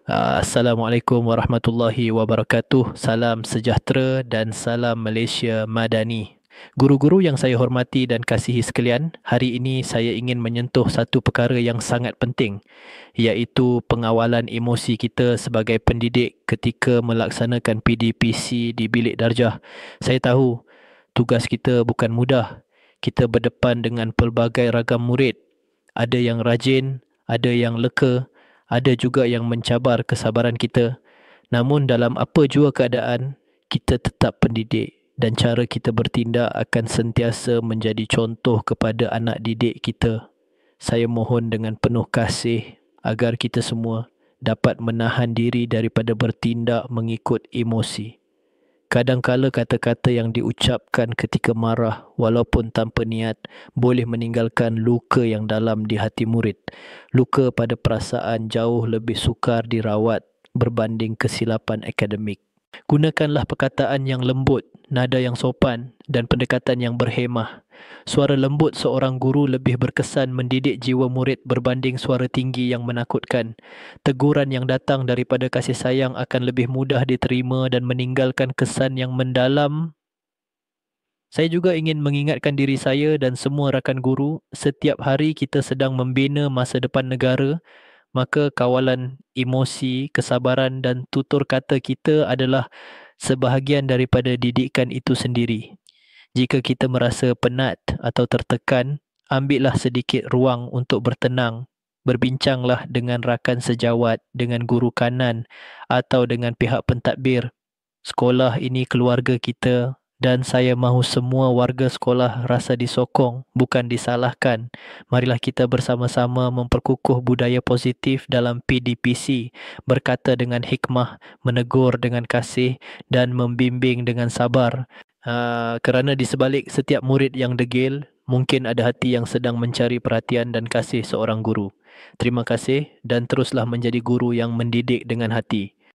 Assalamualaikum warahmatullahi wabarakatuh. Salam sejahtera dan salam Malaysia Madani. Guru-guru yang saya hormati dan kasihi sekalian, hari ini saya ingin menyentuh satu perkara yang sangat penting, iaitu pengawalan emosi kita sebagai pendidik ketika melaksanakan PDPC di bilik darjah. Saya tahu tugas kita bukan mudah. Kita berdepan dengan pelbagai ragam murid. Ada yang rajin, ada yang leka, ada juga yang mencabar kesabaran kita. Namun dalam apa jua keadaan, kita tetap pendidik dan cara kita bertindak akan sentiasa menjadi contoh kepada anak didik kita. Saya mohon dengan penuh kasih agar kita semua dapat menahan diri daripada bertindak mengikut emosi. Kadangkala kata-kata yang diucapkan ketika marah walaupun tanpa niat boleh meninggalkan luka yang dalam di hati murid. Luka pada perasaan jauh lebih sukar dirawat berbanding kesilapan akademik. Gunakanlah perkataan yang lembut, nada yang sopan dan pendekatan yang berhemah. Suara lembut seorang guru lebih berkesan mendidik jiwa murid berbanding suara tinggi yang menakutkan. Teguran yang datang daripada kasih sayang akan lebih mudah diterima dan meninggalkan kesan yang mendalam. Saya juga ingin mengingatkan diri saya dan semua rakan guru, setiap hari kita sedang membina masa depan negara, maka kawalan emosi, kesabaran dan tutur kata kita adalah sebahagian daripada didikan itu sendiri. Jika kita merasa penat atau tertekan, ambillah sedikit ruang untuk bertenang. Berbincanglah dengan rakan sejawat, dengan guru kanan atau dengan pihak pentadbir. Sekolah ini keluarga kita dan saya mahu semua warga sekolah rasa disokong, bukan disalahkan. Marilah kita bersama-sama memperkukuh budaya positif dalam PDPC, berkata dengan hikmah, menegur dengan kasih dan membimbing dengan sabar. Kerana di sebalik setiap murid yang degil, mungkin ada hati yang sedang mencari perhatian dan kasih seorang guru. Terima kasih dan teruslah menjadi guru yang mendidik dengan hati.